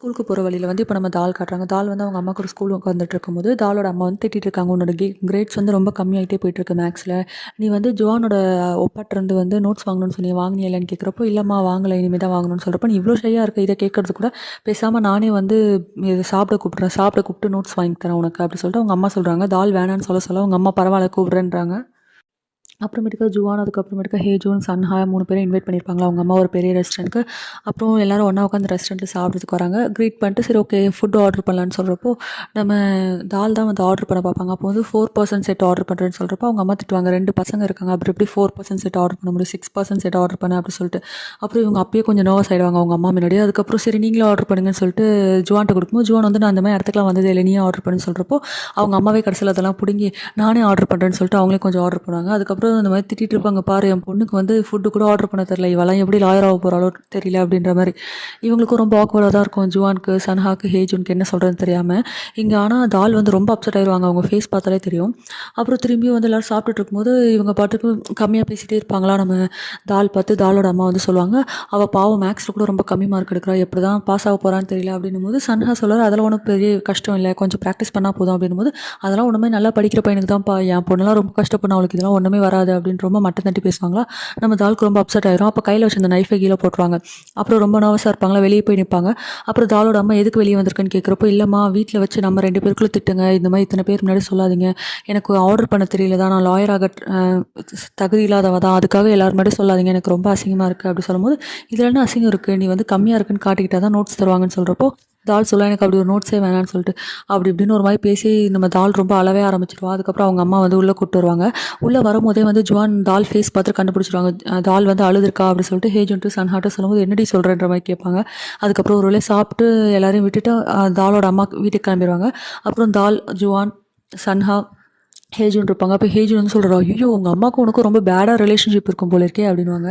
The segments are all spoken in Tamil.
ஸ்கூலுக்கு போகிற வழியில் வந்து இப்போ நம்ம தால் காட்டுறாங்க. தால் வந்து அவங்க அம்மா கூட ஸ்கூல் உட்காந்துட்டு இருக்கும்போது தாலோட அம்மா வந்து திட்டிட்டு இருக்காங்க. உன்னோட கிரேட்ஸ் வந்து ரொம்ப கம்மியாகிட்டே போயிட்டுருக்கு மேக்ஸில். நீ வந்து ஜுவானோட ஒப்பாட்டிருந்து வந்து நோட்ஸ் வாங்கணும்னு சொன்னி வாங்கினியா இல்லைன்னு கேட்குறப்போ, இல்லைம்மா வாங்கலை, இனிமேல் தான் வாங்கணும்னு சொல்கிறப்ப, நீ இவ்வளோ ஷையாக இருக்க, இதை கேட்கறது கூட பேசாமல் நானே வந்து இது சாப்பிட கூப்பிட்றேன், சாப்பிட கூப்பிட்டு நோட்ஸ் வாங்கி தரேன் உனக்கு அப்படி சொல்லிட்டு அவங்க அம்மா சொல்கிறாங்க. தால் வேணான்னு சொல்ல அவங்க அம்மா பரவாயில்ல கூப்பிட்றேன்றாங்க. அப்புறமேட்டுக்கா ஜுவான், அதுக்கப்புறமேட்டுக்கா ஹேஜூன், சன்ஹா 3 பேரும் இன்வைட் பண்ணியிருப்பாங்களா அவங்க அம்மா ஒரு பெரிய ரெஸ்டாரண்ட்டுக்கு. அப்புறம் எல்லோரும் ஒன்றா உட்காந்து ரெஸ்டாரண்ட்டில் சாப்பிட்றதுக்கு வராங்க. க்ரீட் பண்ணிட்டு சரி ஓகே ஃபுட் ஆர்டர் பண்ணலான்னு சொல்கிறப்போ, நம்ம தால் தான் வந்து ஆர்டர் பண்ண பார்ப்பாங்க. அப்போ வந்து 4 பர்சன் செட் ஆர்டர் பண்ணுறேன்னு சொல்கிறப்போ அவங்க அம்மா திட்டுவாங்க. 2 பசங்க இருக்காங்க, அப்புறம் எப்படி 4 பர்சன் செட் ஆர்டர் பண்ண முடியும், 6 பர்சன் செட் ஆர்டர் பண்ண அப்படி சொல்லிட்டு. அப்புறம் இவங்க அப்பயே கொஞ்சம் நர்வஸ் ஆகிடுவாங்க அவங்க அம்மா முன்னாடி. அதுக்கப்புறம் சரி நீங்களே ஆர்டர் பண்ணுங்கன்னு சொல்லிட்டு ஜுவான்ட்ட கொடுக்கும்போது, ஜுவான் வந்து நான் அந்த மாதிரி இடத்துக்குலாம் வந்ததே இல்லை, நீயே ஆர்டர் பண்ணுன்னு சொல்கிறப்போ, அவங்க அம்மாவே கடைசியில் அதெல்லாம் பிடுங்கி நானே ஆர்டர் பண்ணுறேன்னு சொல்லிட்டு அவங்களே கொஞ்சம் ஆர்டர் பண்ணுவாங்க. அதுக்கப்புறம் இந்த மாதிரி திட்டிட்டு இருப்பாங்க, பாரு என் பொண்ணுக்கு வந்து ஃபுட்டு கூட ஆர்டர் பண்ண தெரியல, இவெல்லாம் எப்படி லாயர் ஆக போகிறாளோ தெரியல அப்படின்ற மாதிரி. இவங்களுக்கும் ரொம்ப ஆக்வர்டாக தான் இருக்கும், ஜுவானுக்கு, சன்ஹாக்கு, ஹேஜுனுக்கு என்ன சொல்கிறதுன்னு தெரியாமல். இங்கே ஆனால் தால் வந்து ரொம்ப அப்செட் ஆயிடுவாங்க, அவங்க ஃபேஸ் பார்த்தாலே தெரியும். அப்புறம் திரும்பியும் வந்து எல்லோரும் சாப்பிட்டுட்டு இருக்கும்போது இவங்க பாட்டுக்கு கம்மியாக பேசிகிட்டே இருப்பாங்களா. நம்ம தால் பார்த்து தாலோட அம்மா வந்து சொல்லுவாங்க, அவள் பாவம் மேக்ஸில் கூட ரொம்ப கம்மி மார்க் எடுக்கிறா, எப்படி தான் பாஸ் ஆக போகிறான்னு தெரியல அப்படின்னும் போது, சன்ஹா சொல்கிறார் அதெல்லாம் ஒன்றும் பெரிய கஷ்டம் இல்லை, கொஞ்சம் ப்ராக்டிஸ் பண்ணால் போதும் அப்படின்னும் போது, அதெல்லாம் ஒன்றுமே நல்லா படிக்கிற பையனுக்கு தான்ப்பா, என் பொண்ணெல்லாம் ரொம்ப கஷ்டப்படும், அவளுக்கு இதெல்லாம் ஒன்றுமே வராது அப்படின்னு ரொம்ப மட்டம் தட்டி பேசுவாங்களா. நம்ம தாலுக்கு ரொம்ப அப்செட் ஆயிரும். அப்போ கையில் வச்சு அந்த நைஃபை கீழே போட்டுருவாங்க. அப்புறம் ரொம்ப நர்வஸாக இருப்பாங்களா, வெளியே போய் நிற்பாங்க. அப்புறம் தாலோட அம்மா எதுக்கு வெளியே வந்திருக்குன்னு கேட்குறப்போ, இல்லைம்மா வீட்டில் வச்சு நம்ம 2 பேருக்குள்ளே திட்டுங்க, இந்த மாதிரி இத்தனை பேர் முன்னாடி சொல்லாதீங்க, எனக்கு ஆர்டர் பண்ண தெரியல தான், நான் லாயராக தகுதி இல்லாதவ தான், அதுக்காக எல்லாரும் முன்னாடி சொல்லாதீங்க, எனக்கு ரொம்ப அசிங்கமாக இருக்குது அப்படி சொல்லும்போது, இதில் என்ன அசிங்கம் இருக்குது, நீ வந்து கம்மியாக இருக்குன்னு காட்டிக்கிட்டா தான் நோட்ஸ் தருவாங்கன்னு சொல்கிறப்போ, தால் சொல்ல எனக்கு அப்படி ஒரு நோட்ஸே வேணான்னு சொல்லிட்டு அப்படி இப்படின்னு ஒரு மாதிரி பேசி நம்ம தால் ரொம்ப அளவே ஆரம்பிச்சிருவா. அதுக்கப்புறம் அவங்க அம்மா வந்து உள்ளே கூப்பிட்டு வருவாங்க. உள்ளே வரும்போதே வந்து ஜுவான் தால் ஃபேஸ் பார்த்து கண்டுபிடிச்சிருவாங்க. தால் வந்து அழுதுருக்கா அப்படி சொல்லிட்டு ஹேஜுன்ட்டு சன்ஹாட்ட சொல்லும்போது என்னடி சொல்கிறேன்ற மாதிரி கேட்பாங்க. அதுக்கப்புறம் ஒரு வேளை சாப்பிட்டு எல்லாரையும் விட்டுட்டு தாலோட அம்மா வீட்டுக்கு கிளம்பிடுவாங்க. அப்புறம் தால், ஜுவான், சன்ஹா, ஹேஜுன் இருப்பாங்க. அப்போ ஹேஜுன் வந்து சொல்கிறா, ஐயோ உங்கள் அம்மாவுக்கும் உனக்கும் ரொம்ப பேடாக ரிலேஷன்ஷிப் இருக்கும் போல இருக்கே அப்படின்வாங்க.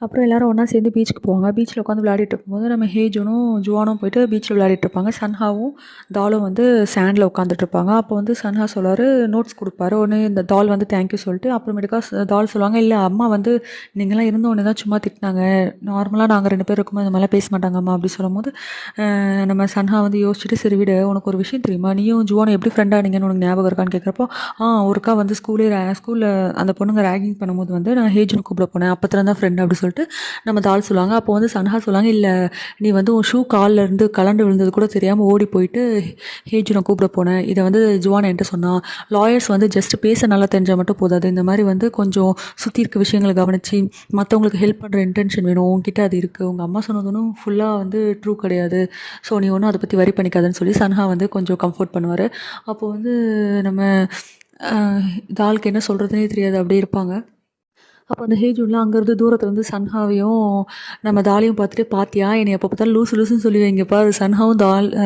அப்புறம் எல்லாரும் ஒன்றா சேர்ந்து பீச்சுக்கு போவாங்க. பீச்சில் உட்காந்து விளையாடிட்டு இருக்கும்போது நம்ம ஹேஜுனும் ஜுவானும் போயிட்டு பீச்சில் விளையாடிட்டு இருப்பாங்க. சன்ஹாவும் தாலும் வந்து சாண்டில் உட்காந்துட்டு இருப்பாங்க. அப்போ வந்து சன்ஹா சொல்லுவார், நோட்ஸ் கொடுப்பாரு. ஒன்று இந்த தால் வந்து தேங்க்யூ சொல்லிட்டு, அப்புறமேட்டுக்கா தால் சொல்லுவாங்க, இல்லை அம்மா வந்து நீங்களாம் இருந்த உடனே தான் சும்மா திட்டினாங்க, நார்மலாக நாங்கள் 2 பேர் இருக்கும்போது இந்த மாதிரிலாம் பேச மாட்டாங்க அம்மா அப்படி சொல்லும்போது, நம்ம சன்ஹா வந்து யோசிச்சுட்டு சரி விடு, உனக்கு ஒரு விஷயம் தெரியுமா, நீயும் ஜுவானும் எப்படி ஃப்ரெண்டானீங்கன்னு உனக்கு ஞாபகம் இருக்கான்னு கேட்குறப்போ, ஒருக்கா வந்து ஸ்கூலில் அந்த பொண்ணுங்க ரேகிங் பண்ணும்போது வந்து நான் ஹேஜுன்னு கூப்பிட போனேன், அப்போத்துல தான் ஃப்ரெண்ட் அப்படி சொல்லிட்டு நம்ம தால் சொல்லுவாங்க. அப்போ வந்து சன்ஹா சொல்லுவாங்க, இல்லை நீ வந்து உன் ஷூ காலில் இருந்து கலண்டு விழுந்தது கூட தெரியாமல் ஓடி போயிட்டு ஹேஜுனை கூப்பிட போனேன், இதை வந்து ஜுவான் என்கிட்ட சொன்னான், லாயர்ஸ் வந்து ஜஸ்ட் பேச நல்லா தெரிஞ்சால் மட்டும் போதாது, இந்த மாதிரி வந்து கொஞ்சம் சுற்றி இருக்க விஷயங்களை கவனித்து மற்றவங்களுக்கு ஹெல்ப் பண்ணுற இன்டென்ஷன் வேணும், உங்ககிட்ட அது இருக்குது, உங்கள் அம்மா சொன்னதும் ஃபுல்லாக வந்து ட்ரூ கிடையாது, ஸோ நீ ஒன்றும் அதை பற்றி வரி பண்ணிக்காதுன்னு சொல்லி சன்ஹா வந்து கொஞ்சம் கம்ஃபர்ட் பண்ணுவார். அப்போ வந்து நம்ம தாலுக்கு என்ன சொல்கிறதுனே தெரியாது அப்படியே இருப்பாங்க. அப்போ அந்த ஹேஜூன்லாம் அங்கேருந்து தூரத்தில் வந்து சன்ஹாவையும் நம்ம தாலையும் பார்த்துட்டு, பார்த்தியா என்னை எப்போ பார்த்தாலும் லூசு லூசுன்னு சொல்லி வைங்க பாரு, சன்ஹாவும்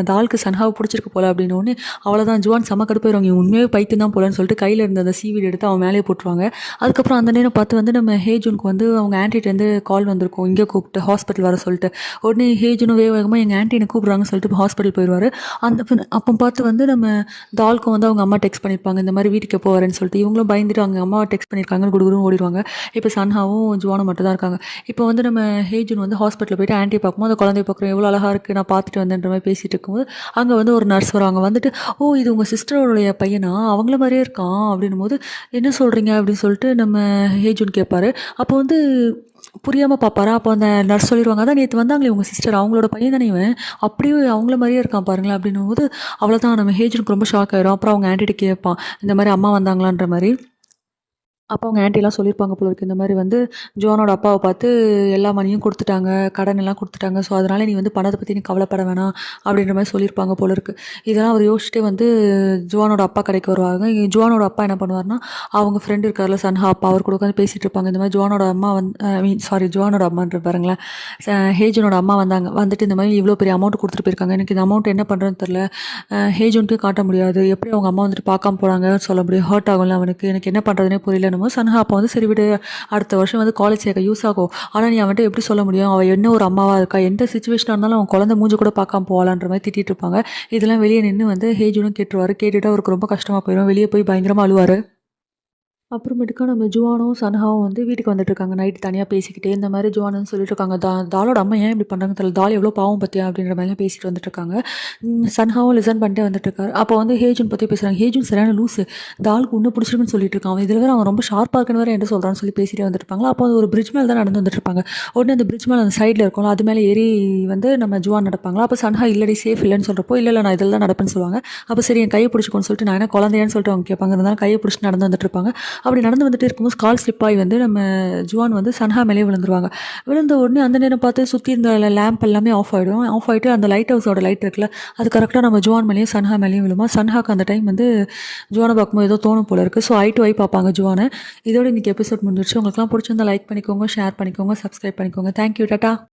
தாலுக்கு சன்ஹாவை பிடிச்சிருக்கு போல அப்படின்னோடனே அவ்வளோதான் ஜுவான் செம கடுப்பாயிருவாங்க, உண்மையாக பைத்தியம் தான் போலன்னு சொல்லிட்டு கையில் இருந்த அந்த சீவீடு எடுத்து அவன் மேலேயே போட்டுருவாங்க. அதுக்கப்புறம் அந்த நேரம் பார்த்து வந்து நம்ம ஹேஜூனுக்கு வந்து அவங்க ஆன்ட்டிகிட்டேருந்து கால் வந்திருக்கும், இங்கே கூப்பிட்டு ஹாஸ்பிட்டல் வர சொல்லிட்டு. உடனே ஹேஜூனும் வேகமாக எங்கள் ஆன்ட்டி என்னை கூப்பிட்றாங்கன்னு சொல்லிட்டு ஹாஸ்பிட்டல் போயிடுவார். அப்போ பார்த்து வந்து நம்ம தாலுக்கும் வந்து அவங்க அம்மா டெக்ஸ்ட் பண்ணியிருப்பாங்க, இந்த மாதிரி வீட்டுக்கு எப்போ வரேன்னு சொல்லிட்டு. இவங்களும் பயந்துட்டு அவங்க அம்மா டெக்ஸ்ட் பண்ணியிருக்காங்கன்னு குடுகுடுன்னு ஓடிடுவாங்க. இப்போ சன்ஹாவும் ஜுவானும் மட்டும் தான் இருக்காங்க. இப்போ வந்து நம்ம ஹேஜுன் வந்து ஹாஸ்பிட்டலில் போய்ட்டு ஆன்ட்டி பார்க்கும்போது அந்த குழந்தைய பார்க்குறோம், எவ்வளோ அழகாக இருக்குது, நான் பார்த்துட்டு வந்தேன்ற மாதிரி பேசிகிட்டு இருக்கும்போது அங்கே வந்து ஒரு நர்ஸ் வருவாங்க. வந்துட்டு, ஓ இது உங்கள் சிஸ்டருடைய பையனா, அவங்கள மாதிரியே இருக்கான் அப்படின்னும் போது, என்ன சொல்கிறீங்க அப்படின்னு சொல்லிட்டு நம்ம ஹேஜுன் கேட்பாரு. அப்போ வந்து புரியாமல் பார்ப்பாரா. அப்போ அந்த நர்ஸ் சொல்லிடுவாங்க, அதான் நேற்று வந்தாங்களே உங்கள் சிஸ்டர், அவங்களோட பையன் தானே இவன், அப்படியே அவங்கள மாதிரியே இருக்கான் பாருங்களேன் அப்படின்னும் போது, அவ்வளோதான் நம்ம ஹேஜுனுக்கு ரொம்ப ஷாக் ஆயிரும். அப்புறம் அவங்க ஆன்ட்டிகிட்ட கேட்பான், இந்த மாதிரி அம்மா வந்தாங்களான்ற மாதிரி. அப்போ அவங்க ஆன்ட்டிலாம் சொல்லியிருப்பாங்க போல இருக்குது, இந்த மாதிரி வந்து ஜுவானோட அப்பாவை பார்த்து எல்லா மணியும் கொடுத்துட்டாங்க, கடன் எல்லாம் கொடுத்துட்டாங்க, ஸோ அதனால் நீ வந்து பணத்தை பற்றி நீ கவலைப்பட வேணாம் அப்படின்ற மாதிரி சொல்லியிருப்பாங்க போல இருக்குது. இதெல்லாம் அவர் யோசிச்சுட்டே வந்து ஜுவானோட அப்பா கடைக்கு வருவாங்க. ஜுவானோட அப்பா என்ன பண்ணுவார்னா, அவங்க ஃப்ரெண்டு இருக்கார்ல சன்ஹா அப்பா, அவர் கூட உட்காந்து பேசிகிட்டு இருப்பாங்க. இந்த மாதிரி ஜுவானோட அம்மா ஜுவானோட அம்மான்ற பாருங்களேன், ஹேஜுனோட அம்மா வந்துட்டு இந்த மாதிரி இவ்வளோ பெரிய அமௌண்ட் கொடுத்துட்டு போயிருக்காங்க, எனக்கு இந்த அமௌண்ட் என்ன பண்ணுறேன்னு தெரில, ஹேஜுன்ட்டு காட்ட முடியாது, எப்படி அவங்க அம்மா வந்துட்டு பார்க்காம போகிறாங்கன்னு சொல்ல முடியும், ஹர்ட் ஆகும்ல அவனுக்கு, எனக்கு என்ன பண்ணுறதுனே புரியல. சன்ஹா அப்போ வந்து சரி விடு, அடுத்த வருஷம் வந்து காலேஜ் சேர்க்க யூஸ் ஆகும், ஆனால் நீ அவன்கிட்ட எப்படி சொல்ல முடியும், அவள் என்ன ஒரு அம்மாவாக இருக்கா, எந்த சுச்சுவேஷனாக இருந்தாலும் அவன் குழந்தை மூஞ்சி கூட பார்க்காம போகலான்ற மாதிரி திட்டிகிட்டு இருப்பாங்க. இதெல்லாம் வெளியே நின்று வந்து ஹேஜுனும் கேட்டுருவார். கேட்டுட்டு அவருக்கு ரொம்ப கஷ்டமாக போயிடும், வெளியே போய் பயங்கரமாக அழுவார். அப்புறமேட்டுக்கா நம்ம ஜுவானும், சன்ஹாவும் வந்து வீட்டுக்கு வந்துட்டுருக்காங்க. நைட்டு தனியா பேசிக்கிட்டே இந்த மாரி ஜுவான் வந்து சொல்லிட்டுருக்காங்க. தாலோட அம்மா ஏன் இப்படி பண்றாங்கன்னு தெரியல. தால் எவ்வளோ பாவம் பாத்தியா? அப்படின்ற மாரிலாம் பேசிட்டு வந்துட்டுருக்காங்க. சன்ஹாவும் லிசன் பண்ணிட்டே வந்துட்டுருக்காரு. அப்போ வந்து ஹேஜுன் பத்தி பேசுறாங்க. ஹேஜுன் சரியான லூசு. தாலுக்கு உன்ன புடிச்சிருக்குன்னு சொல்லிட்டு இருக்கான். அவன் இதில வேற அவன் ரொம்ப ஷார்ப்பா இருக்குன்னு வேற என்ட்ட சொல்றான்னு சொல்லி பேசிட்டே வந்துட்டுருப்பாங்களா. அப்போ அது ஒரு பிரிட்ஜ் மேல தான் நடந்து வந்துட்டுருப்பாங்க. உடனே அந்த பிரிட்ஜ் மேல அந்த சைடுல இருக்கும்ல, அது மேல ஏறி வந்து நம்ம ஜுவான் நடப்பாங்களா. அப்போ சன்ஹா இல்லடி சேஃப் இல்லன்னு சொல்றப்போ, இல்ல இல்ல நான் இதில தான் நடப்பேன்னு சொல்லுவாங்க. அப்போ சரி என் கைய புடிச்சுக்கோன்னு சொல்லிட்டு, நான் என்ன குழந்தையான்னு சொல்லிட்டு அவங்க கேட்பாங்க. இருந்தாலும் கைய புடிச்சுட்டு நடந்து வந்துட்டுருப்பாங்க. அப்படி நடந்து வந்துட்டே இருக்கும்போது கால் ஸ்லிப் ஆகி வந்து நம்ம ஜுவான் வந்து சன்ஹா மேலேயே விழுந்துருவாங்க. விழுந்த உடனே அந்த நேரம் பார்த்து சுற்றி இருந்த லேம்ப் எல்லாமே ஆஃப் ஆகிடும். ஆஃப் ஆகிட்டு அந்த லைட் ஹவுஸோட லைட் இருக்குல்ல, அது கரெக்டாக நம்ம ஜுவான் மேலேயும் சன்ஹா மேலேயும் விழுமா. சன்ஹாக்கு அந்த டைம் வந்து ஜுவானை பார்க்கும்போது ஏதோ தோணும் போல இருக்குது. ஸோ ஐ டு ஐ பார்ப்பாங்க ஜுவானை. இதோட இன்றைக்கி எபிசோட் முடிஞ்சிருச்சு. உங்களுக்குலாம் பிடிச்சிருந்தா லைக் பண்ணிக்கோங்க, ஷேர் பண்ணிக்கோங்க, சப்ஸ்கிரைப் பண்ணிக்கோங்க. Thank you, tata.